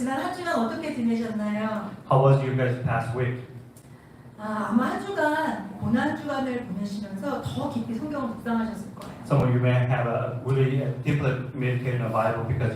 지난 한 주간 어떻게 지내셨나요? How was your guys' past week? 아마 한 주간 고난 주간을 보내시면서 더 깊이 성경을 묵상하셨을 거예요. Some of you may have a really deeply meditated on the Bible because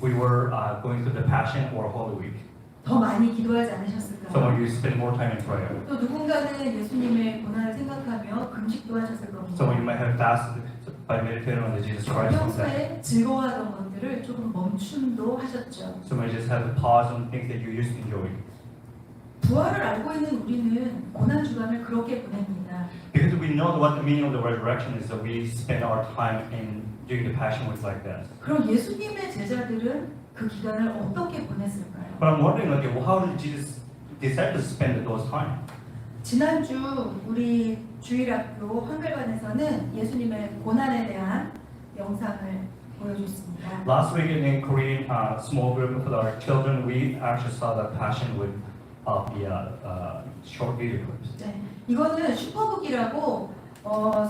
we were going through the Passion or Holy Week. 더 많이 기도하지 Some of 않으셨을까요? you spend more time in prayer. 또 누군가는 예수님의 고난을 생각하며 금식도 하셨을 Some of you 겁니다. might have fasted by meditating on the Jesus Christ. 평소에 즐거워하던 것들을 조금 멈춤도 하셨죠. Some of you just have to pause on things that you used to enjoy. 부활을 알고 있는 우리는 고난 주간을 그렇게 보냅니다. Because we know what the meaning of the resurrection is, so we spend our time in doing the Passion weeks like this. 그럼 예수님의 제자들은 그 기간을 어떻게 보냈을까요? But I'm wondering, like, well, how did Jesus' disciples spend those time? 지난주 우리 주일학교 한글반에서는 예수님의 고난에 대한 영상을 보여줬습니다. Last week in Korean small group for our children, we actually saw the Passion with the short video clips. 네, 이거는 슈퍼북이라고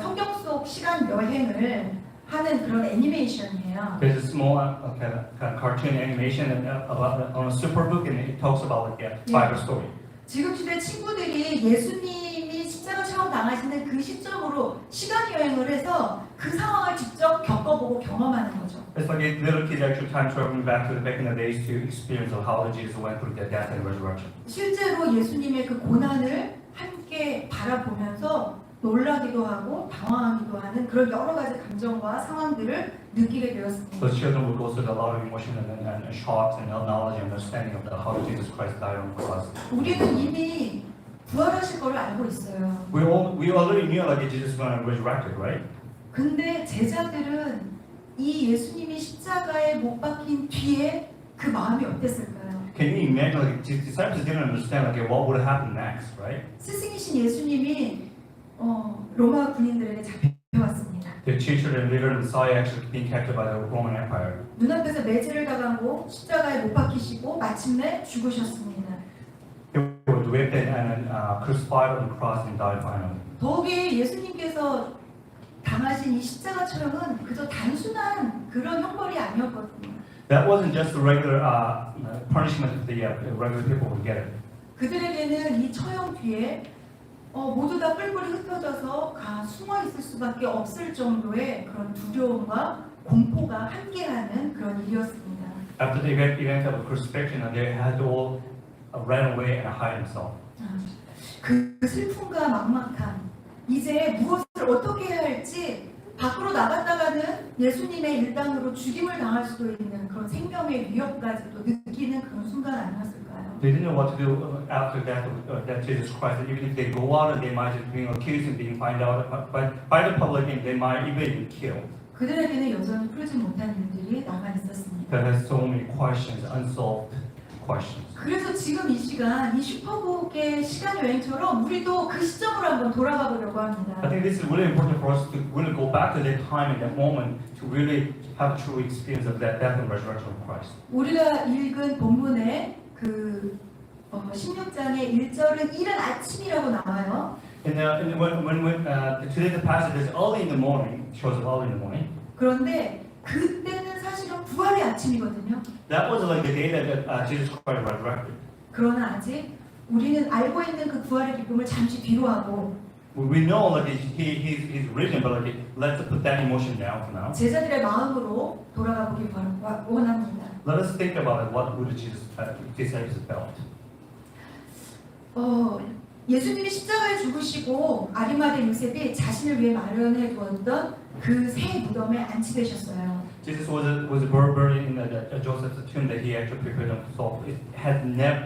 성경 속 시간 여행을 하는 그런 애니메이션이에요. There's a small kind of cartoon animation about on a superbook, and it talks about like a Bible story. 지금 시대 친구들이 예수님이 십자가 처음 당하시는 그 시점으로 시간 여행을 해서 그 상황을 직접 겪어보고 경험하는 거죠. It's like little kids actually time traveling back in the days to experience of how Jesus went through the death and resurrection. 실제로 예수님의 그 고난을 함께 바라보면서 놀라기도 하고 당황하기도 하는 그런 여러 가지 감정과 상황들을 느끼게 되었습니다. So children will go through a lot of emotion and shocks and knowledge and understanding of how Jesus Christ died on the cross. 우리는 이미 부활하실 거를 알고 있어요. We already knew like Jesus was going to resurrect it, right? 근데 제자들은 이 예수님이 십자가에 못 박힌 뒤에 그 마음이 어땠을까요? Can you imagine like the disciples didn't understand like what would happen next, right? 스승이신 예수님이 로마 군인들에게 잡혀왔습니다. The teacher and leader and Messiah actually being captured by the Roman Empire. 눈앞에서 매질을 당하고 십자가에 못 박히시고 마침내 죽으셨습니다. He was whipped and crucified on the cross and died finally. 더욱이 예수님께서 당하신 이 십자가 처형은 그저 단순한 그런 형벌이 아니었거든요. That wasn't just the regular punishment that the regular people would get. 그들에게는 이 처형 뒤에 모두 다 뿔뿔이 흩어져서 숨어 있을 수밖에 없을 정도의 그런 두려움과 공포가 함께하는 그런 일이었습니다. After the event of crucifixion, they had to all run away and hide themselves. 그 슬픔과 막막함, 이제 무엇을 어떻게 해야 할지 밖으로 나갔다가는 예수님의 일당으로 죽임을 당할 수도 있는 그런 생명의 위협까지도 느끼는 그런 순간 아니었을까요? They didn't know what to do after that Jesus Christ. And even if they go out, they might just being accused and being found out by the public, and they might even be killed. 그들에게는 여전히 풀지 못한 일들이 남아 있었습니다. There has so many questions, unsolved questions. 그래서 지금 이 시간, 이 슈퍼북의 시간 여행처럼 우리도 그 시점으로 한번 돌아가 보려고 합니다. I think this is really important for us to really go back to that time and that moment to really have a true experience of that death and resurrection of Christ. 우리가 읽은 본문의 그 16장의 1절은 이른 아침이라고 나와요. And when today the passage is early in the morning, shows up early in the morning. 그런데 그때는 사실은 부활의 아침이거든요. That was like the day that Jesus Christ resurrected. 그러나 아직 우리는 알고 있는 그 부활의 기쁨을 잠시 뒤로 하고 We know like he's risen, but like let's put that emotion down for now. 제자들의 마음으로 돌아가 보길 원합니다. Let us think about it. What would Jesus disciples felt? 예수님이 십자가에 죽으시고 아리마대 요셉이 자신을 위해 마련해 두었던 그 새 무덤에 안치되셨어요. Jesus was buried in Joseph's tomb that he actually prepared himself.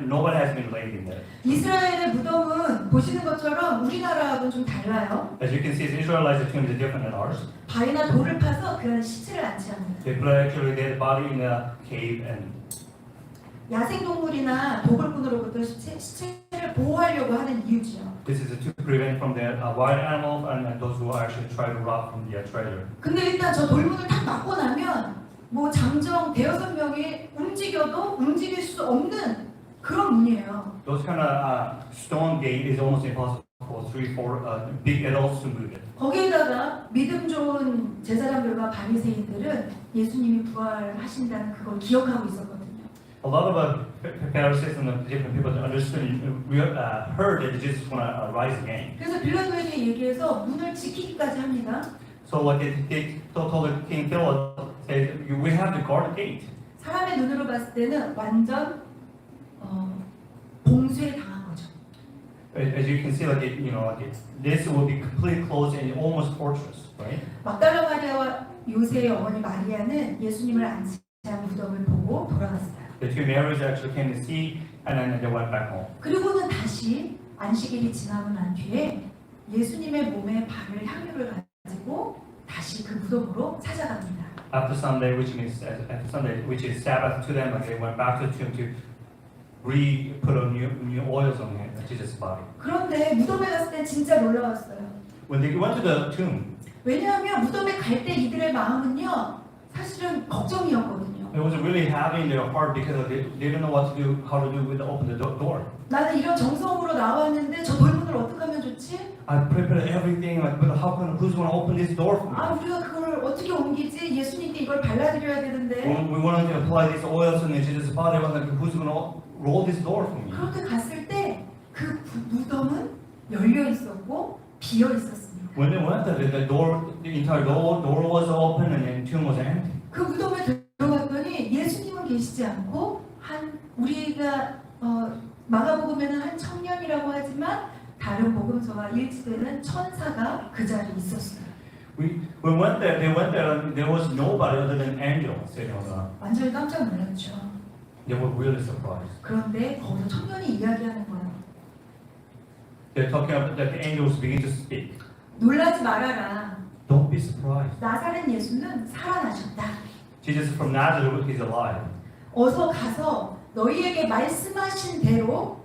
Nobody has been laid in there. 이스라엘의 무덤은 보시는 것처럼 우리나라하고는 좀 달라요. As you can see, Israelites' tomb is different than ours. 바위나 돌을 파서 그 안에 시체를 안치합니다. They put actually their body in a cave and 야생동물이나 도굴꾼으로부터 시체를 보호하려고 하는 이유지요. this is to prevent from the wild animals and those who actually try to rob from the treasure. 근데 일단 저 돌문을 딱 막고 나면 뭐 장정 대여섯 명이 움직여도 움직일 수 없는 그런 문이에요. Those kind of stone gate is almost impossible for 3-4 big adults to move it. 거기에다가 믿음 좋은 제사장들과 바리새인들은 예수님이 부활하신다는 그걸 기억하고 있었거든요. a lot of Pharisees and the different people that understood, heard that Jesus was going to rise again. 그래서 빌라도에게 얘기해서 문을 지키기까지 합니다. So like they told King Philip, said, we have to guard the gate. 사람의 눈으로 봤을 때는 완전 봉쇄 당한 거죠. As you can see, this will be completely closed and almost fortress, right? 막달라 마리아와 요새의 어머니 마리아는 예수님을 안치한 무덤을 보고 돌아갔어요. The two Marys actually came to see, and then they went back home. 그리고는 다시 안식일이 지나고 난 뒤에 예수님의 몸에 바를 향유를 가지고 다시 그 무덤으로 찾아갑니다. After Sunday, which is Sabbath to them, they went back to the tomb to put on new oils on Jesus' body. 그런데 무덤에 갔을 때 진짜 놀라웠어요. When they went to the tomb, 왜냐하면 무덤에 갈 때 이들의 마음은요, 사실은 걱정이었거든요. it was really heavy in their heart because they didn't know what to do, how to do with open the door. 나는 이런 정성으로 나왔는데 저 돌문을 어떻게 하면 좋지? I prepared everything, but who's going to open this door for me? 아, 우리가 그걸 어떻게 옮기지? 예수님께 이걸 발라드려야 되는데. When we wanted to apply these oils on Jesus' body, who's going to roll this door for me? 그렇게 갔을 때 그 무덤은 열려 있었고 비어 있었습니다. When they went there, the entire door was open and the tomb was empty. 그 무덤에 들어갔더니 예수님은 계시지 않고 우리가 마가복음에는 한 청년이라고 하지만 다른 복음서와 일치되는 천사가 그 자리에 있었어요. We went there. They went there, and there was nobody other than angels sitting on the. 완전히 깜짝 놀랐죠. They were really surprised. 그런데 거기서 청년이 이야기하는 거예요. They're talking about that the angels begin to speak. 놀라지 말아라. Don't be surprised. 나사렛 예수는 살아나셨다. Jesus from Nazareth is alive. 어서 가서 너희에게 말씀하신 대로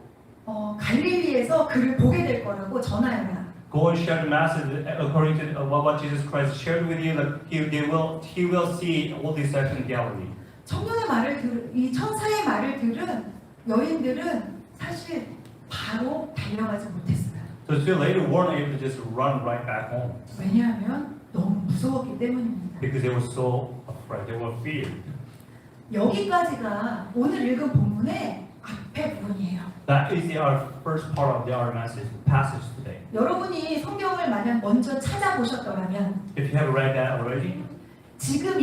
갈릴리에서 그를 보게 될 거라고 전하여라. Go and share the message according to what Jesus Christ shared with you. That he will see all these steps in Galilee. 청년의 말을 이 천사의 말을 들은 여인들은 사실 바로 달려가지 못했어요. So still later weren't able to just run right back home 왜냐하면 너무 무서웠기 때문입니다. because they were so afraid. They were feared. 여기까지가 오늘 읽은 본문의 앞에 부분이에요. That is our first part of our message, passage today. 여러분이 성경을 만약 먼저 찾아보셨더라면 If you have read that already, 지금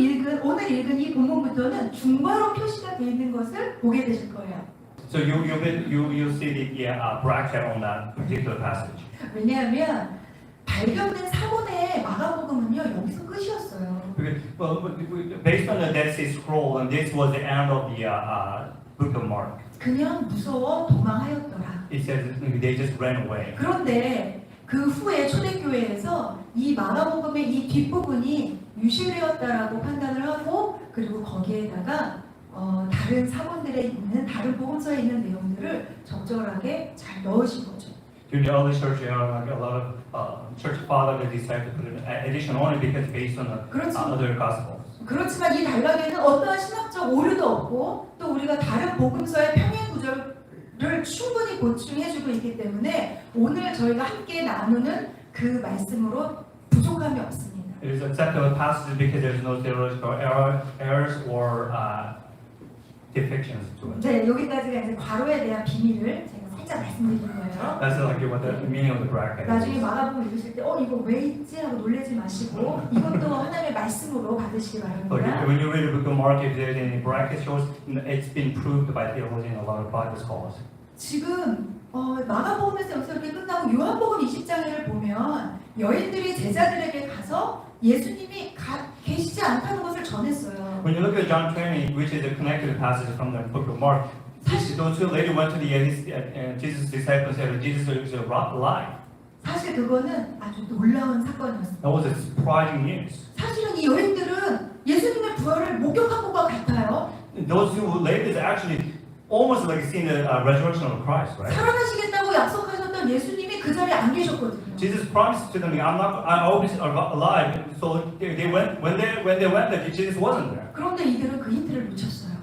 오늘 읽은 이 본문부터는 중괄호 표시가 되어 있는 것을 보게 되실 거예요. so you'll see the bracket on that particular passage. 왜냐하면 발견된 사본의 마가복음은요 여기서 끝이었어요. Because, based on the Dead Sea Scroll, and this was the end of the book of Mark. 그냥 무서워 도망하였더라. It says they just ran away. 그런데 그 후에 초대교회에서 이 마가복음의 이 뒷부분이 유실되었다라고 판단을 하고 그리고 거기에다가 다른 사본들에 있는 다른 복음서에 있는 내용들을 적절하게 잘 넣으신 거죠. During the early church era, like a lot of church fathers decided to put an addition on it because based on the other gospels. 그렇지만 이 단락에는 어떠한 신학적 오류도 없고 또 우리가 다른 복음서의 평행 구절을 충분히 보충해주고 있기 때문에 오늘 저희가 함께 나누는 그 말씀으로 부족함이 없습니다. It is acceptable passage because there is no theological errors or defections to it. 네, 여기까지가 이제 괄호에 대한 비밀을 제가 살짝 말씀드리는 거예요. That's like what the meaning of the bracket 나중에 is. 마가복음 읽으실 때 이거 왜 있지? 하고 놀라지 마시고 이것도 하나님의 말씀으로 받으시기 바랍니다. When you read the book of Mark, if there's any bracket shows, it's been proved by theologians and a lot of Bible scholars. 지금 마가복음에서 여기서 이렇게 끝나고 요한복음 20장을 보면 여인들이 제자들에게 가서 예수님이 계시지 않다는 것을 전했어요. When you look at John 20, which is a connected passage from the book of Mark, those who later went to Jesus' disciples said Jesus is alive. 사실 그거는 아주 놀라운 사건이었어요. That was a surprising news. 사실은 이 여인들은 예수님의 부활을 목격한 것과 같아요. Those who later actually almost like seen the resurrection of Christ, right? 살아나시겠다고 약속하셨던 예수님이 그 자리에 안 계셨거든요. Jesus promised to them, I'm always alive. So they went when they went there, Jesus wasn't there. 그런데 이들은 그 힌트를 놓쳤어요.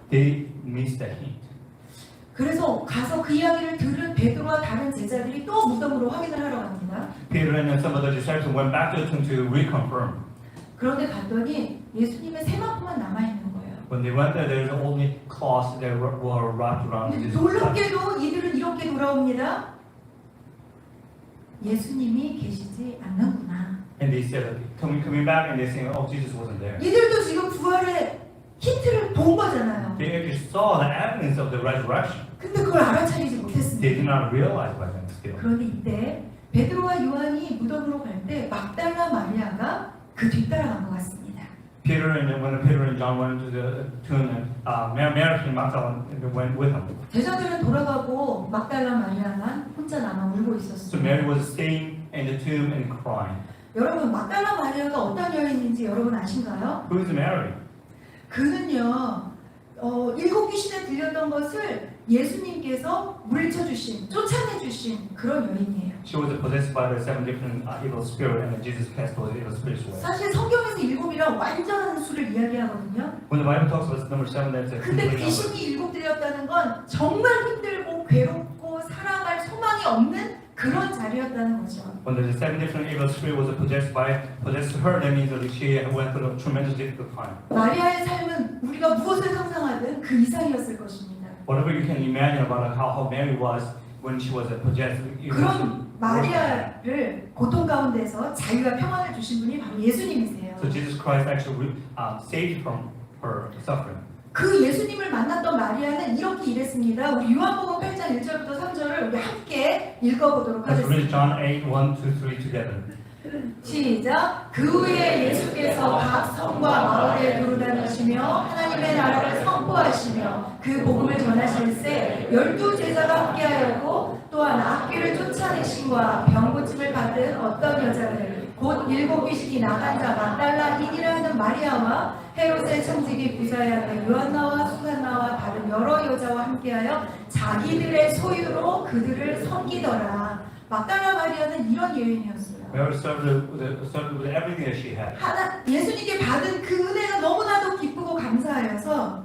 They missed that hint. 그래서 가서 그 이야기를 들은 베드로와 다른 제자들이 또 무덤으로 확인을 하러 갑니다. Peter and some other disciples went back to the tomb to reconfirm. 그런데 갔더니 예수님의 세마포만 남아 있는 거예요. When they went there, there was only cloths that were wrapped around 근데 Jesus. 놀랍게도 이들은 이렇게 돌아옵니다. 예수님이 계시지 않는구나. And they said, coming back, and they saying, oh, Jesus wasn't there. 이들도 지금 부활의 힌트를 본 거잖아요. They actually saw the evidence of the resurrection. 근데 그걸 알아차리지 They 못했습니다. did not realize by then still. 그런데 이때 베드로와 요한이 무덤으로 갈 때 막달라 마리아가 그 뒤따라간 것 같습니다. When Peter and John went to the tomb, and Mary and Magdalene went with them. 제자들은 돌아가고 막달라 마리아만 혼자 남아 울고 So 있었습니다. Mary was staying in the tomb and crying. 여러분 막달라 마리아가 어떤 여인인지 여러분 아신가요? Who is Mary? 그는요 7 귀신에 들렸던 것을 예수님께서 물리쳐주신 쫓아내주신 그런 여인이에요. She was possessed by the 7 different evil spirits, and Jesus cast those evil spirits away. 사실 성경에서 7이란 완전한 수를 이야기하거든요. When the Bible talks about number 7, that's a 근데 complete number. 귀신이 7 들렸다는 건 정말 힘들고 괴롭고 살아갈 소망이 없는 그런 자리였다는 거죠. When the 7 different evil spirits was possessed her, that means that she went through a tremendous difficult time. 마리아의 삶은 우리가 무엇을 상상하든 그 이상이었을 것입니다. Whatever you can imagine about how Mary was when she was possessed. 그런 마리아를 고통 가운데서 자유와 평안을 주신 분이 바로 예수님이세요. So Jesus Christ actually saved from her suffering. 그 예수님을 만났던 마리아는 이렇게 일했습니다. 우리 요한복음 8장 1절부터 3절을 우리 함께 읽어보도록 Let's read 하겠습니다. John 8, 1, 2, 3 together. 시작. 그 후에 예수께서 각 성과 마을에 두루다니시며 하나님의 나라를 선포하시며 그 복음을 전하실세 12 제자가 함께하였고 또한 악귀를 쫓아내신과 병고침을 받은 어떤 여자를 곧 7 귀신이 나간 자 막달라인이라 하는 마리아와 헤롯의 청지기 부자의 아들 요한나와 수산나와 다른 여러 여자와 함께하여 자기들의 소유로 그들을 섬기더라. 막달라 마리아는 이런 여인이었어요. Mary served with everything that she had. 예수님께 받은 그 은혜가 너무나도 기쁘고 감사하여서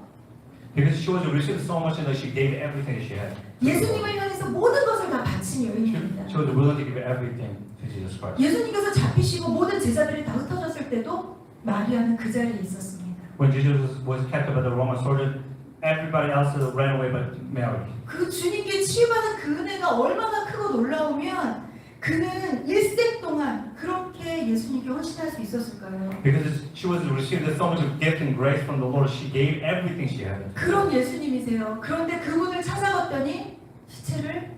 Because she was received so much that she gave everything that she had. 예수님을 향해서 모든 것을 다 바친 여인입니다. She was willing to give everything to Jesus Christ. 예수님께서 잡히시고 모든 제자들이 다 흩어졌을 때도 마리아는 그 자리에 있었습니다. When Jesus was captured by the Roman soldiers, everybody else ran away but Mary. 그 주님께 치유받은 그 은혜가 얼마나 크고 놀라우면 그는 일생 동안 그렇게 예수님께 헌신할 수 있었을까요? Because she was received so much of gift and grace from the Lord, she gave everything she had. 그런 예수님이세요. 그런데 그분을 찾아갔더니 시체를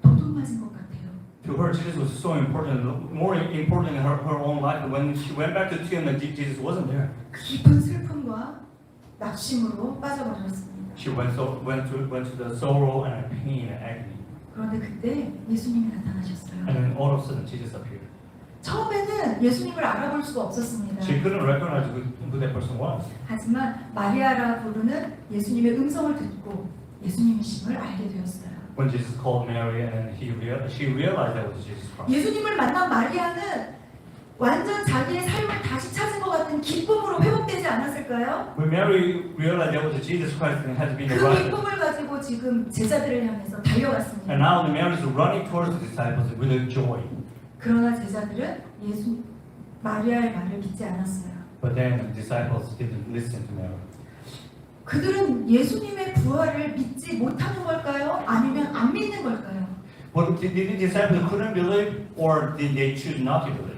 도둑 맞은 것 같아요. To her, Jesus was so important, more important in her own life. And when she went back to the tomb, Jesus wasn't there. 깊은 슬픔과 낙심으로 빠져버렸습니다. She went to the sorrow and pain and agony. 그런데 그때 예수님이 나타나셨어요. And then all of a sudden, Jesus appeared. 처음에는 예수님을 알아볼 수가 없었습니다. She couldn't recognize who that person was. 하지만 마리아라 부르는 예수님의 음성을 듣고 예수님이심을 알게 되었어요. When Jesus called Mary, and she realized that was Jesus Christ. 예수님을 만난 마리아는 완전 자기의 삶을 다시 찾은 것 같은 기쁨으로 회복되지 않았을까요? When Mary realized that was Jesus Christ and had been 그 arrested, 기쁨을 가지고 지금 제자들을 향해서 달려갔습니다. and now Mary is running towards the disciples with a joy. 그러나 제자들은 마리아의 말을 믿지 않았어요. But then the disciples didn't listen to Mary. 그들은 예수님의 부활을 믿지 못하는 걸까요? 아니면 안 믿는 걸까요? Well, did the disciples couldn't believe, or did they choose not to believe?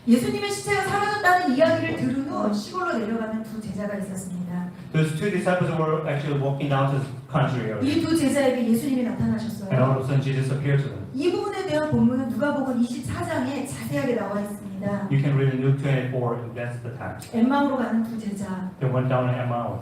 예수님의 시체가 사라졌다는 이야기를 들은 후 시골로 내려가는 두 제자가 있었습니다. Those 2 disciples were actually walking down to the country area, 이 두 제자에게 예수님이 and all 나타나셨어요. of a sudden Jesus appeared to them. 이 부분에 대한 본문은 누가복음 24장에 자세하게 나와 있습니다. You can read in Luke 24, and that's the text. 엠마오로 가는 두 제자. They went down to Emmaus.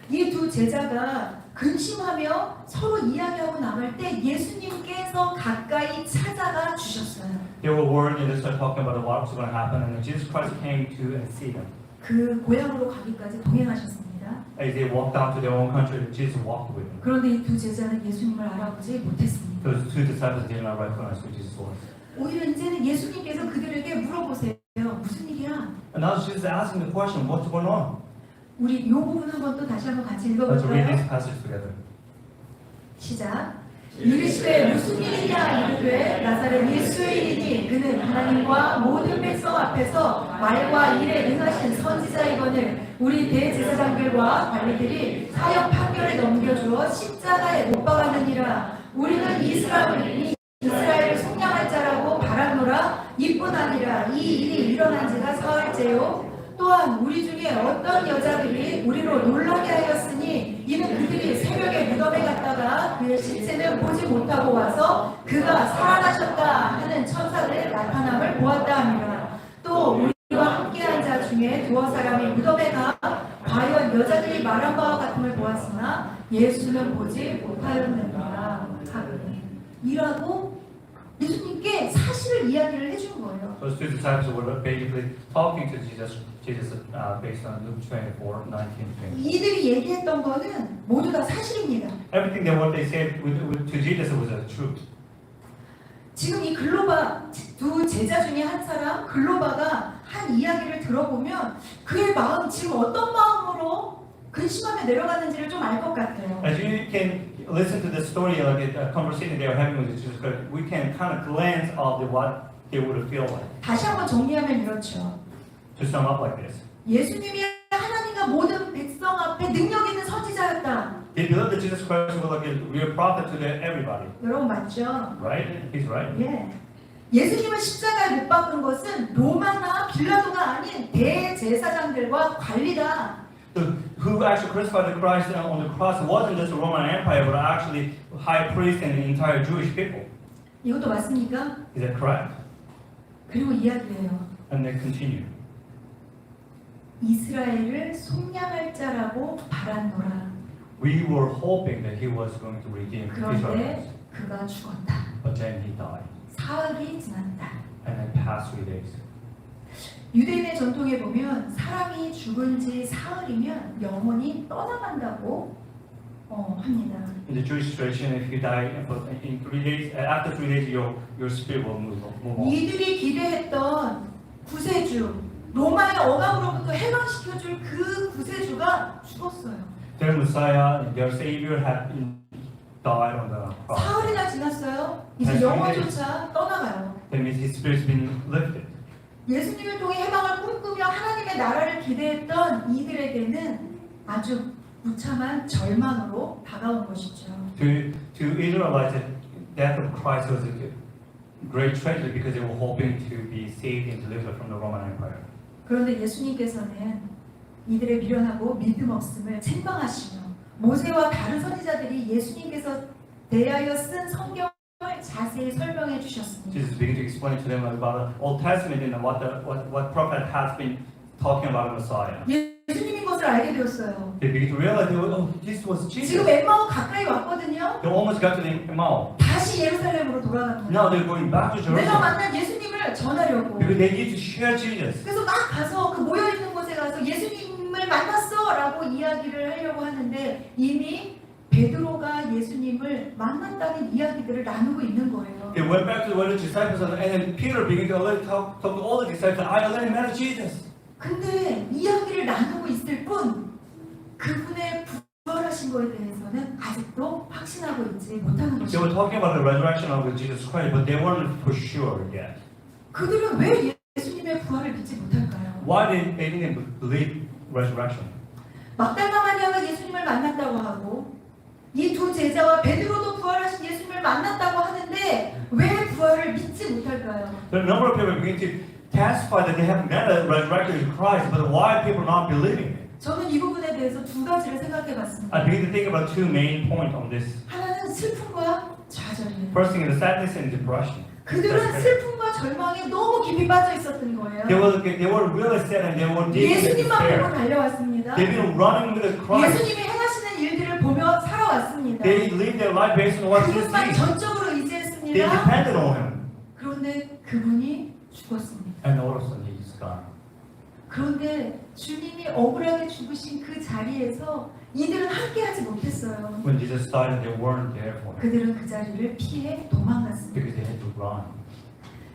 이 두 제자가 근심하며 서로 이야기하고 나갈 때 예수님께서 가까이 찾아가 주셨어요. They were worried and they started talking about what was going to happen, and then Jesus Christ came to and see them. 그 고향으로 가기까지 동행하셨습니다. As they walked down to their own country, Jesus walked with them. 그런데 이 두 제자는 예수님을 알아보지 못했습니다. Those 2 disciples did not recognize who Jesus was. 오히려 이제는 예수님께서 그들에게 물어보세요. 무슨 일이야? And now Jesus is asking the question, what's going on? 우리 이 부분 한번 또 다시 한번 같이 Let's read 읽어볼까요? this passage together. 시작. 이르시되 무슨 일이냐 이르되 나사렛 예수의 일이니 그는 하나님과 모든 백성 앞에서 말과 일에 능하신 선지자이거늘 우리 대제사 제사장들과 관리들이 사형 판결을 넘겨주어 십자가에 못 박았느니라. 우리는 이스라엘을 속량할 자라고 바라노라. 이뿐 아니라 이 일이 일어난 지가 사흘째요. 또한 우리 중에 어떤 여자들이 우리로 놀라게 하였으니 이는 그들이 새벽에 무덤에 갔다가 그의 시체를 보지 못하고 와서 그가 살아나셨다 하는 천사들의 나타남을 보았다 하니라. 또 우리와 함께한 자 중에 두어 사람이 무덤에 가 과연 여자들이 말한 바와 같음을 보았으나 예수는 보지 못하였느니라 하거니. 이라고 예수님께 사실을 이야기를 해준 거예요. Those two disciples were basically talking to Jesus based on Luke 24, 19, 20. 이들이 얘기했던 거는 모두 다 사실입니다. Everything that what they said to Jesus was the truth. 지금 이 글로바 두 제자 중에 한 사람 글로바가 한 이야기를 들어보면 그의 마음 지금 어떤 마음으로 근심하며 내려가는지를 좀 알 것 같아요. As you can listen to the story, like a conversation they were having with Jesus Christ, we can kind of glance of what they would feel like. 다시 한번 정리하면 이렇죠. To sum up like this. 예수님이 하나님과 모든 백성 앞에 능력 있는 선지자였다. They believed that Jesus Christ was like a real prophet to everybody. 여러분 맞죠? Right? He's right. 예. 예수님을 십자가에 못 박은 것은 로마나 빌라도가 아닌 대제사장들과 관리다. So who actually crucified the Christ on the cross wasn't just the Roman Empire, but actually high priest and the entire Jewish people. 이것도 맞습니까? Is that correct? 그리고 이야기해요. And they continue. 이스라엘을 속량할 자라고 바랐노라. We were hoping that he was going to redeem Israel, 그런데 그가 죽었다. but then he died. 사흘이 지났다. And then passed 3 days. 유대인의 전통에 보면 사람이 죽은 지 사흘이면 영혼이 떠나간다고 합니다. In the Jewish tradition, if you die in 3 days, after 3 days, your spirit will move on. 이들이 기대했던 구세주, 로마의 억압으로부터 해방시켜줄 그 구세주가 죽었어요. Their Messiah, their Savior, had died on the cross. 사흘이나 지났어요. 이제 영혼조차 떠나가요. That means his spirit's been lifted. 예수님을 통해 해방을 꿈꾸며 하나님의 나라를 기대했던 이들에게는 아주 무참한 절망으로 다가온 것이죠. To Israelites, the death of Christ was a great tragedy because they were hoping to be saved and delivered from the Roman Empire. 그런데 예수님께서는 이들의 미련하고 믿음 없음을 책망하시며 모세와 다른 선지자들이 예수님께서 대하여 쓴 성경을 자세히 설명해 주셨습니다. Jesus began to explain to them about the Old Testament and what prophet has been talking about the Messiah. 예수님인 것을 알게 되었어요. They began to realize, this was 지금 Jesus. 엠마오 가까이 왔거든요. They almost got to the Emmaus. 다시 예루살렘으로 돌아갑니다. Now they're going back to 내가 Jerusalem 만난 예수님을 전하려고. because they need to share Jesus. 그래서 막 가서 그 모여 있는 곳에 가서 예수님을 만났어라고 이야기를 하려고 하는데 이미 베드로가 예수님을 만났다는 이야기들을 나누고 있는 거예요. They went back to the disciples and then Peter began to already talk to all the disciples. I already met Jesus. 근데 이야기를 나누고 있을 뿐 그분의 부활하신 거에 대해서는 아직도 확신하고 있지 못하는 They were 것입니다. talking about the resurrection of Jesus Christ, but they weren't for sure yet. 그들은 왜 예수님의 부활을 믿지 못할까요? Why they didn't believe resurrection? 막달라 마리아가 예수님을 만났다고 하고 이 두 제자와 베드로도 부활하신 예수님을 만났다고 하는데 왜 부활을 믿지 못할까요? There are a number of people begin to testify that they have met a resurrected Christ, but why are people not believing it? 저는 이 부분에 대해서 두 가지를 생각해 봤습니다. I begin to think about two main points on this. 하나는 슬픔과 좌절이에요. First thing is the sadness and depression. 그들은 슬픔과 절망에 너무 깊이 빠져 있었던 거예요. They were really sad and they were deep in 예수님만 보고 despair. 달려왔습니다. They've been running with Christ. 예수님이 행하시는 일들을 보며 살아왔습니다. They lived their life based on what Jesus 그분만 did. 전적으로 They 의지했습니다. depended on Him. 그런데 그분이 죽었습니다. And all of a sudden He's gone. 그런데 주님이 억울하게 죽으신 그 자리에서 이들은 함께하지 못했어요. When Jesus died, they weren't there for Him 그들은 그 자리를 피해 도망갔습니다. because they had to run.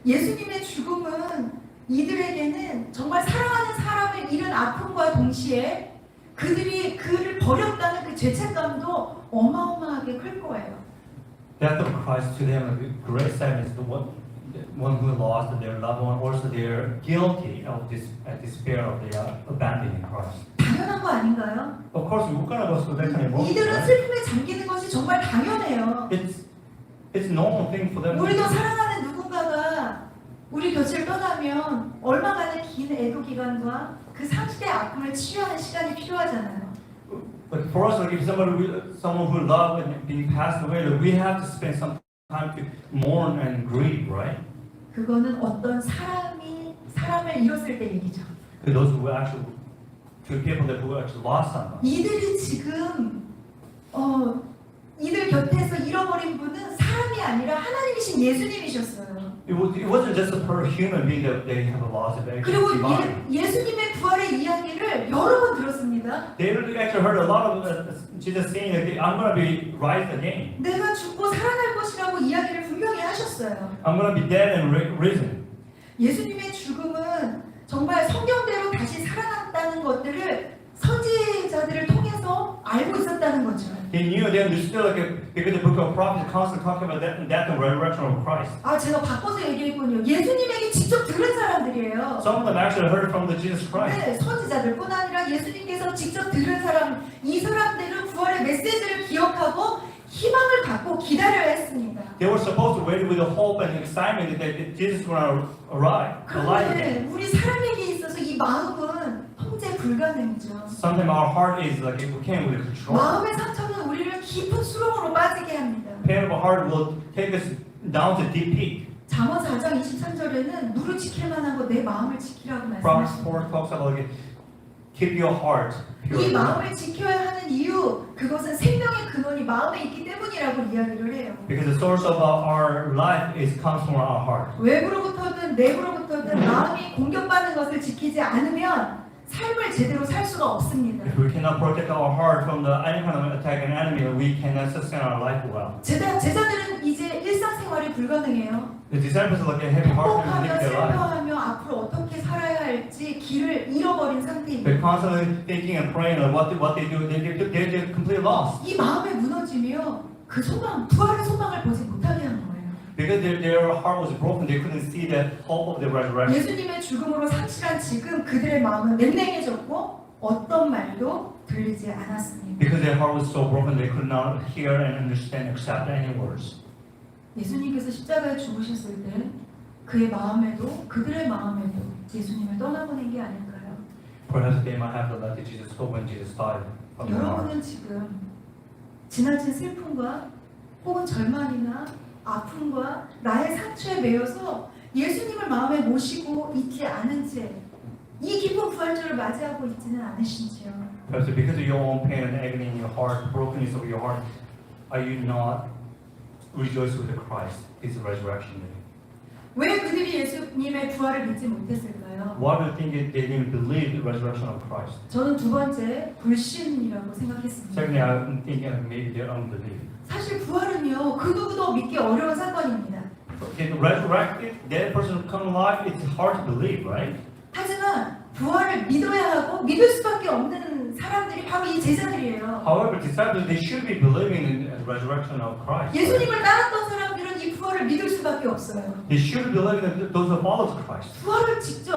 예수님의 죽음은 이들에게는 정말 사랑하는 사람을 잃은 아픔과 동시에 그들이 그를 버렸다는 그 죄책감도 어마어마하게 클 거예요. Death of Christ to them, a great sadness. The one who lost their loved one, also they're guilty of this despair of their abandoning Christ. 당연한 거 아닌가요? Of course, we're gonna go through that kind of emotion. 이들은 Right? 슬픔에 잠기는 것이 정말 당연해요. It's normal thing for them. 우리도 사랑하는 누군가가 우리 곁을 떠나면 얼마간의 긴 애도 기간과 그 상실의 아픔을 치유하는 시간이 필요하잖아요. But for us, like if someone who love and being passed away, like, we have to spend some time to mourn and grieve, right? 그거는 어떤 사람이 사람을 잃었을 때 얘기죠. Those who actually, to people that who actually lost someone. 이들이 지금 이들 곁에서 잃어버린 분은 사람이 아니라 하나님이신 예수님이셨어요. It wasn't just a per human being that they have lost it. 그리고 Actually, divine. 예수님의 부활의 이야기를 여러 번 들었습니다. They actually heard a lot of Jesus saying that I'm going to be rise again. 내가 죽고 살아날 것이라고 이야기를 분명히 하셨어요. I'm going to be dead and risen. 예수님의 죽음은 정말 성경대로 다시 살아났다는 것들을 선지자들을 통해서 알고 있었다는 거죠. They knew, they understood, like because the book of prophets constantly talking about death and resurrection of Christ. 아, 제가 바꿔서 얘기했군요. 예수님에게 직접 들은 사람들이에요. Some of them actually heard from the Jesus Christ. 네, 선지자들뿐 아니라 예수님께서 직접 들은 사람, 이 사람들은 부활의 메시지를 기억하고 희망을 갖고 기다려야 했습니다. They were supposed to wait with the hope and excitement that Jesus was going to arrive alive again. 그런데 우리 사람에게 있어서 이 마음은 통제 불가능이죠. Sometimes our heart is like we can't really control. 마음의 상처는 우리를 깊은 수렁으로 빠지게 합니다. Pain of our heart will take us down to deep peak. 잠언 4장 23절에는 누를 지킬 만한 거 내 마음을 지키라고 Proverbs 말씀하십니다. 4 talks about like, keep your heart pure. 이 마음을 지켜야 하는 이유, 그것은 생명의 근원이 마음에 있기 때문이라고 이야기를 해요. Because the source of our life comes from our heart. 외부로부터든 내부로부터든 마음이 공격받는 것을 지키지 않으면 삶을 제대로 살 수가 없습니다. If we cannot protect our heart from any kind of attack and enemy, we cannot sustain our life well. 제자들은 이제 일상생활이 불가능해요. The disciples are like a heavy heart and 행복하며 live their life. 슬퍼하며 앞으로 어떻게 살아야 할지 길을 잃어버린 상태입니다. They're constantly thinking and praying on what they do. They're completely lost 이 마음에 무너지며 그 소망, 부활의 소망을 보지 못하게 하는 거예요. because their heart was broken. They couldn't see the hope of the resurrection. 예수님의 죽음으로 상실한 지금 그들의 마음은 냉랭해졌고 어떤 말도 들리지 않았습니다. Because their heart was so broken, they could not hear and understand, accept any words. 예수님께서 십자가에 죽으셨을 때 그의 마음에도 그들의 마음에도 예수님을 떠나보낸 게 아닐까요? Perhaps they might have let Jesus go when Jesus died from their heart. 여러분은 지금 지나친 슬픔과 혹은 절망이나 아픔과 나의 상처에 매여서 예수님을 마음에 모시고 있지 않은 채 이 기쁜 부활절을 맞이하고 있지는 않으신지요? Perhaps because of your own pain and agony in your heart, brokenness of your heart, are you not rejoicing with the Christ, His resurrection day? 왜 그들이 예수님의 부활을 믿지 못했을까요? Why do you think they didn't believe the resurrection of Christ? 저는 두 번째 불신이라고 생각했습니다. Secondly, I'm thinking of maybe their unbelief. 사실 부활은요 그 누구도 믿기 어려운 사건입니다. If resurrected, that person come alive, it's hard to believe, right? 하지만 부활을 믿어야 하고 믿을 수밖에 없는 사람들이 바로 이 제자들이에요. However, disciples, they should be believing in the resurrection of Christ. 예수님을 따랐던 사람들은 이 부활을 믿을 수밖에 없어요. They should believe in those who follow Christ. 부활을 직접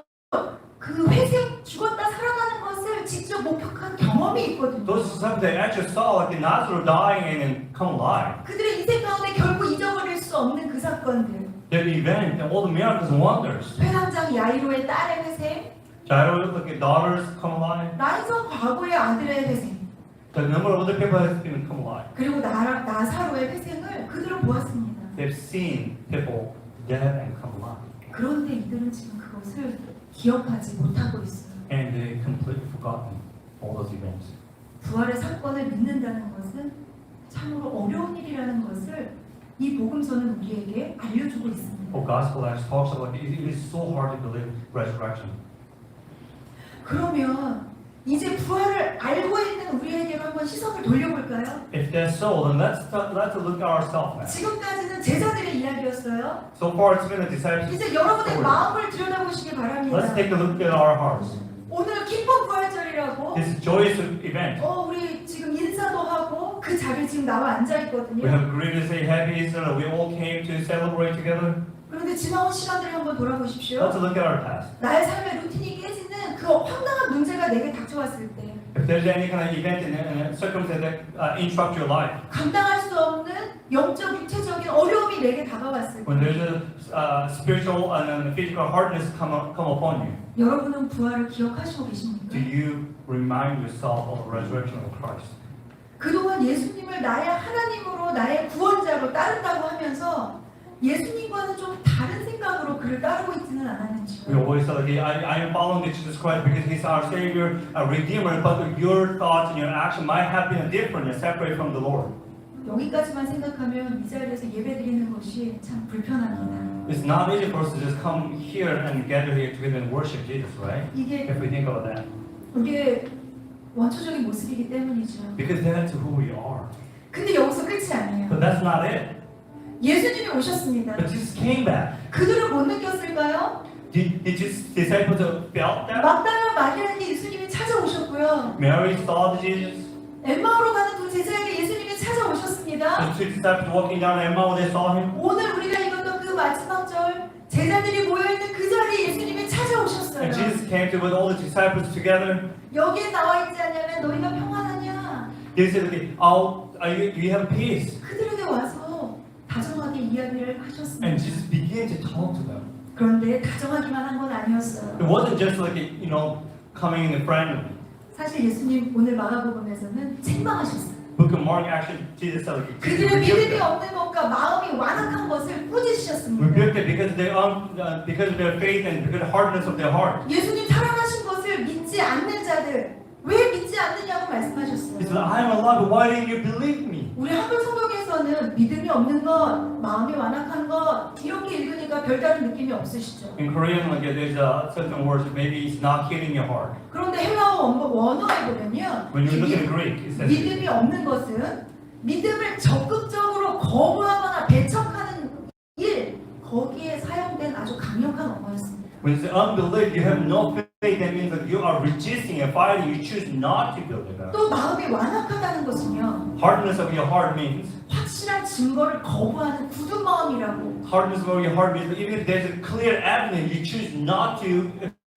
그 회생 죽었다 살아나는 것을 직접 목격한 경험이 있거든요. Those disciples, they actually saw like the Nazareth dying and then come alive. 그들의 인생 가운데 결코 잊어버릴 수 없는 그 사건들. That event and all the miracles and wonders. 회당장 야이로의 딸의 회생, Jairus, like the daughters come alive. 나인성 과거의 아들의 회생, The number of other people has been come alive. 그리고 나사로의 회생을 그들은 보았습니다. They've seen people dead and come alive. 그런데 이들은 지금 그것을 기억하지 못하고 있어요. And they completely forgotten all those events. 부활의 사건을 믿는다는 것은 참으로 어려운 일이라는 것을 이 복음서는 우리에게 알려주고 있습니다. For gospel actually talks about it is so hard to believe resurrection. 그러면 이제 부활을 알고 있는 우리에게로 한번 시선을 돌려볼까요? If that's so, then let's look at ourselves now. 지금까지는 제자들의 이야기였어요. So far, it's been the disciples. 이제 여러분의 마음을 들여다보시기 Let's 바랍니다. take a look at our hearts. 오늘 기쁜 부활절이라고 This joyous event. 우리 지금 인사도 하고 그 자리에 지금 나와 앉아 We 있거든요. have agreed to say Happy Easter. We all came to celebrate together. 그런데 지나온 시간들을 한번 돌아보십시오. Let's look at our past. 나의 삶의 루틴이 깨지는 그 황당한 문제가 내게 닥쳐왔을 때 If there's any kind of event and circumstance that interrupt your life, 감당할 수 없는 영적, 육체적인 어려움이 내게 다가왔을 when 때 there's a spiritual and physical hardness come upon you, 여러분은 부활을 기억하시고 계십니까? do you remind yourself of the resurrection of Christ? 그동안 예수님을 나의 하나님으로 나의 구원자로 따른다고 하면서 예수님과는 좀 다른 생각으로 그를 따르고 있지는 We 않았는지요. always say, okay, I am following Jesus Christ because He's our Savior, a Redeemer, but your thoughts and your action might have been different and separate from the Lord. 여기까지만 생각하면 이 자리에서 예배드리는 것이 참 불편합니다. It's not easy for us to just come here and gather here together and worship Jesus, right? 이게 If we think about that. 우리의 원초적인 모습이기 때문이죠. Because that's who we are. 근데 여기서 끝이 아니에요. But that's not it. 예수님이 오셨습니다. But Jesus came back. 그들은 못 느꼈을까요? Did His disciples felt that? 막달라 마리아에게 예수님이 찾아오셨고요. Mary saw Jesus. 엠마오로 가는 두 제자에게 예수님이 찾아오셨습니다. The two disciples walking down Emmaus, they saw Him. 오늘 우리가 읽었던 그 마지막 절 제자들이 모여있는 그 자리에 예수님이 찾아오셨어요. And Jesus came to with all the disciples together. 여기에 나와 있지 않냐면 너희가 평안하냐? They said, okay, do you have peace? 그들에게 와서 다정하게 이야기를 하셨습니다. And Jesus began to talk to them. 그런데 다정하기만 한 건 아니었어요. It wasn't just like, coming in friendly. 사실 예수님 오늘 마가복음에서는 책망하셨어요. Book of Mark actually, Jesus said, like, 그들의 믿음이 없는 것과 마음이 완악한 것을 꾸짖으셨습니다. rebuked it because of their faith and because of the hardness of their heart. 예수님 살아나신 것을 믿지 않는 자들 왜 믿지 않느냐고 He 말씀하셨어요. said, I am alive, but why didn't you believe me? 우리 한글 성경에서는 믿음이 없는 것, 마음이 완악한 것 이렇게 읽으니까 별다른 느낌이 없으시죠. In Korean, like there's certain words, maybe it's not hitting your heart. 그런데 헬라어 원어에 보면요. When you look in Greek, it says, 믿음이 없는 것은 믿음을 적극적으로 거부하거나 배척하는 일 거기에 사용된 아주 강력한 언어였습니다. when it's unbelief, you have no faith, that means that you are resisting and fighting, you choose not to believe that. 또 마음이 완악하다는 것은요. Hardness of your heart means, 확실한 증거를 거부하는 굳은 마음이라고. hardness of your heart means even if there's a clear evidence, you choose not to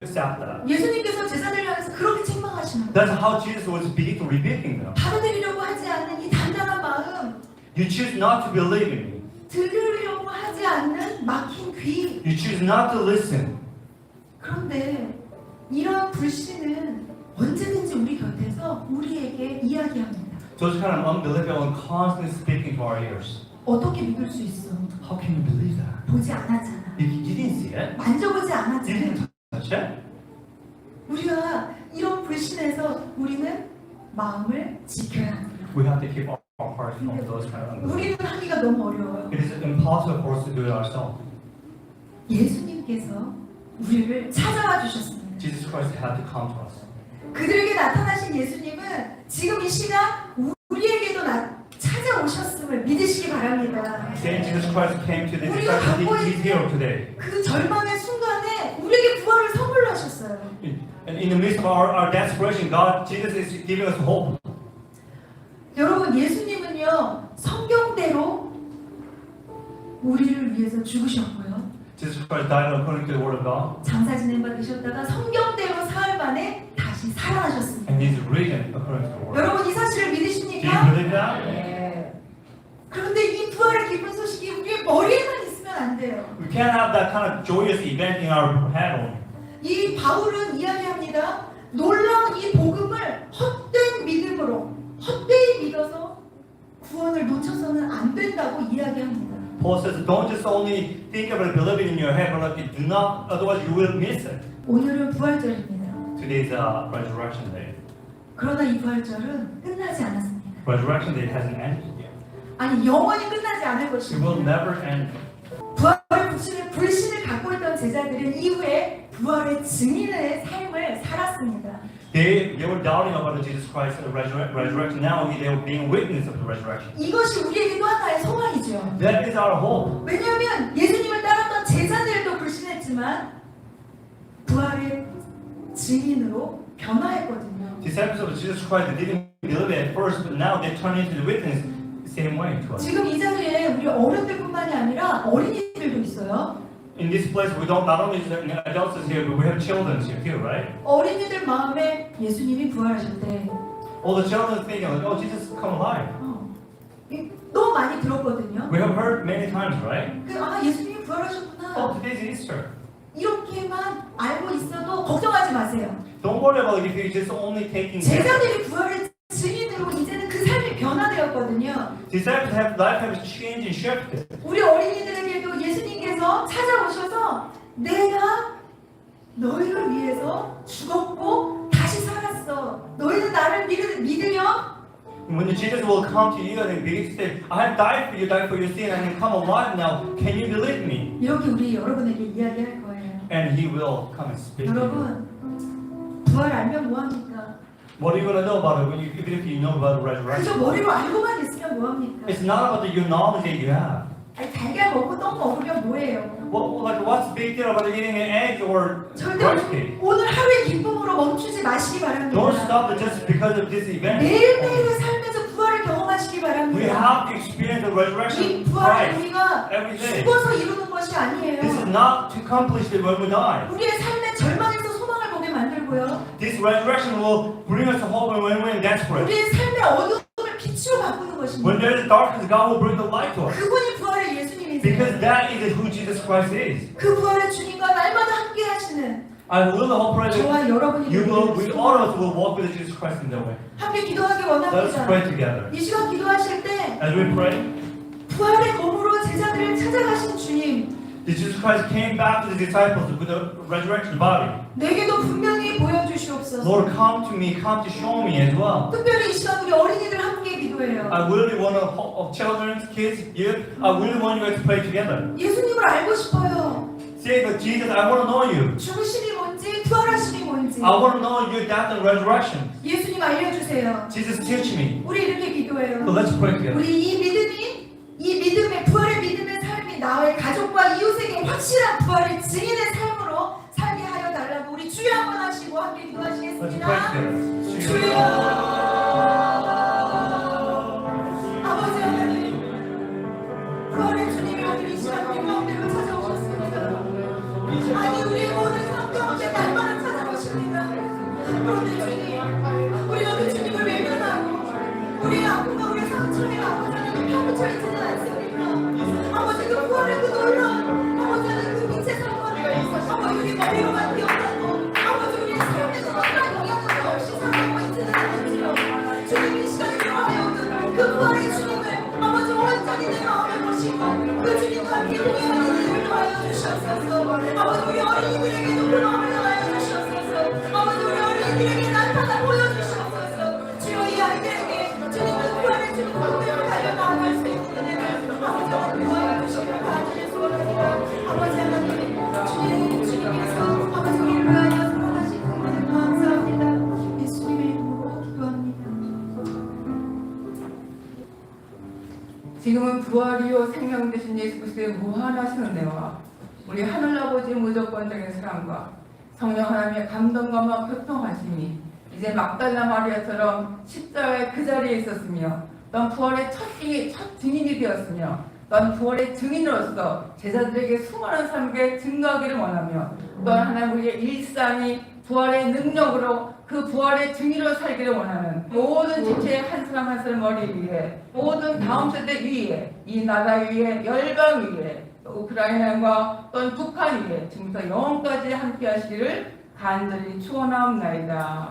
accept that. 예수님께서 제자들을 향해서 그렇게 책망하시는 거예요. That's how Jesus was beginning to rebuking them. 받아들이려고 하지 않는 이 단단한 마음, You choose not to believe in me. 들으려고 하지 않는 막힌 귀. You choose not to listen. 그런데 이런 불신은 언제든지 우리 곁에서 우리에게 이야기합니다. Those kind of unbelief are constantly speaking to our ears. 어떻게 믿을 수 있어? How can you believe that? 보지 않았잖아. You didn't see it. 만져보지 You 않았잖아. didn't touch it. 우리가 이런 불신에서 우리는 마음을 지켜야 합니다. We have to keep our hearts from those kind of unbelief. 우리는 하기가 너무 어려워요. It is impossible for us to do it ourselves. 예수님께서 우리를 찾아와 주셨습니다. Jesus Christ had to come to us. 그들에게 나타나신 예수님은 지금 이 시간 우리에게도 찾아오셨음을 믿으시기 바랍니다. Saying Jesus Christ came to the 우리가 disciples, 갖고 He's here today. 그 절망의 순간에 우리에게 부활을 선물로 하셨어요. And in the midst of our desperation, Jesus is giving us hope. 여러분 예수님은요 성경대로 우리를 위해서 죽으셨고요. Jesus Christ died according to the Word of God, 장사 지낸 바 되셨다가 성경대로 사흘 만에 다시 살아나셨습니다. and He's risen according to the Word. 여러분 이 사실을 Do you 믿으십니까? believe that? 네. 그런데 이 부활의 기쁜 소식이 우리의 머리에만 있으면 안 돼요. We can't have that kind of joyous event in our head only. 이 바울은 이야기합니다. 놀라운 이 복음을 헛된 믿음으로 헛되이 믿어서 구원을 놓쳐서는 안 된다고 이야기합니다. Paul says, don't just only think about it, believe it in your head, but like, do not, otherwise you will miss it. 오늘은 부활절입니다. Today's Resurrection Day. 그러나 이 부활절은 끝나지 않았습니다. Resurrection Day hasn't ended yet. 아니 영원히 끝나지 않을 It will 것입니다. never end. 부활의 불신을 갖고 있던 제자들은 이후에 부활의 증인의 삶을 살았습니다. They were doubting about Jesus Christ's resurrection. Now they were being witness of the resurrection. 이것이 우리에게도 하나의 소망이죠. That is our hope. 왜냐하면 예수님을 따랐던 제자들도 불신했지만 부활의 증인으로 변화했거든요. Disciples of Jesus Christ didn't believe it at first, but now they turn into the witness the same way to us. 지금 이 자리에 우리 어른들뿐만이 아니라 어린이들도 있어요. in this place we don't not only adults is here, but we have children here too, right? 어린이들 마음에 예수님이 부활하실 때 All the children thinking like, oh, Jesus come alive. 너무 많이 들었거든요. We have heard many times, right? 예수님이 부활하셨구나. Oh, today's Easter. 이렇게만 알고 있어도 걱정하지 마세요. Don't worry about it if you're just only taking. 제자들이 부활을 증인으로 이제는 그 삶이 변화되었거든요. Disciples have life has changed and shifted. 우리 어린이들에게도 예수님께서 찾아오셔서 내가 너희를 위해서 죽었고 다시 살았어. 너희는 나를 믿으며 When Jesus will come to you and begin to say, I have died for your sin, and come alive now. Can you believe me? 이렇게 우리 여러분에게 이야기할 거예요. And He will come and speak to you. 여러분 부활 알면 뭐합니까? What are you gonna know about it when you, even if you know about the resurrection? 그저 머리로 알고만 있으면 뭐합니까? It's not about your knowledge that you have. 달걀 먹고 떡 먹으면 뭐예요? What's the big deal about eating an egg or 절대 rice cake? 오늘 하루의 기쁨으로 멈추지 마시기 바랍니다. Don't stop it just because of this event. 매일매일의 삶에서 부활을 경험하시기 We 바랍니다. have to experience the resurrection 이 of 부활은 Christ 우리가 every day. 죽어서 이루는 것이 This is 아니에요. not to accomplish it when we die. 우리의 삶의 절망에서 소망을 보게 만들고요. This resurrection will bring us hope when we're desperate. 우리의 삶의 어둠을 빛으로 바꾸는 When 것입니다. there is darkness, God will bring the light to us. 그분이 부활의 Because 예수님이세요. that is who Jesus Christ is. 그 부활의 주님과 날마다 함께 하시는 I will hope that 저와 여러분이 we all 되길 of us will walk with Jesus Christ in that way. 함께 기도하기 Let's 원합니다. pray together. 이 시간 기도하실 때 As we pray, 부활의 몸으로 제자들을 찾아가신 주님 Jesus Christ came back to the disciples with the resurrection body. 내게도 분명히 보여주시옵소서. Lord, come to me, come to show me as well. 특별히 이 시간 우리 어린이들 함께 기도해요. I really want to, of children, kids, youth, I really want you guys to pray together. 예수님을 알고 싶어요. Say that Jesus, I want to know you. 죽으심이 뭔지 부활하심이 뭔지 I want to know your death and resurrection. 예수님 알려주세요. Jesus, teach me. 우리 이렇게 기도해요. So let's pray together. 우리 이 믿음의 부활의 믿음의 삶이 나의 가족과 이웃에게 확실한 부활의 증인의 삶으로 살게 하여 달라고 우리 주여 한번 하시고 함께 Let's 기도하시겠습니다. pray 주여 together. 아버지 하나님 부활의 주님이 오늘 이 시간 우리 가운데로 찾아오셨습니다. 아니 우리의 모든 삶 가운데 날마다 찾아오십니다. 그런데 주님 우리가 그 주님을 외면하고 우리의 아픔과 우리의 상처에 아버지 하나님 파묻혀 있지는 않습니까? 아버지 그 부활의 그 놀라운 아버지 하나님 그 빛의 사건을 아버지 우리 머리로만 기억하고 아버지 우리의 삶에서 어떠한 영향을 없이 살아가고 있지는 않지요. 주님 이 시간에 일어나여 그 부활의 주님을 아버지 완전히 내 마음에 모시고 그 주님과 함께 동행하는 은혜를 더하여 주시옵소서. 아버지 우리 어린이들에게도 그 마음을 더하여 주시옵소서. 아버지 우리 어린이들에게 나타나 보여주시옵소서. 주여 이 아이들에게 주님은 부활의 주님 그대로 달려나아갈 수 있는 은혜를 아버지 하나님 더하여 주시기를 간절히 소원합니다. 아버지 하나님 주님께서 아버지 우리를 위하여 살아가신 은혜를 감사합니다. 예수님의 이름으로 기도합니다. 지금은 부활이요 생명 되신 예수 그리스도의 무한하신 은혜와 우리 하늘 아버지의 무조건적인 사랑과 성령 하나님의 감동과 교통하심이 이제 막달라 마리아처럼 십자가의 그 자리에 있었으며 넌 부활의 첫 증인이 되었으며 넌 부활의 증인으로서 제자들에게 수많은 삶에 증거하기를 원하며 넌 하나님 우리의 일상이 부활의 능력으로 그 부활의 증인으로 살기를 원하는 모든 지체의 한 사람 한 사람 머리 위에 모든 다음 세대 위에 이 나라 위에 열방 위에 우크라이나와 또는 북한 위에 지금부터 영원까지 함께 하시기를 간절히 축원하옵나이다.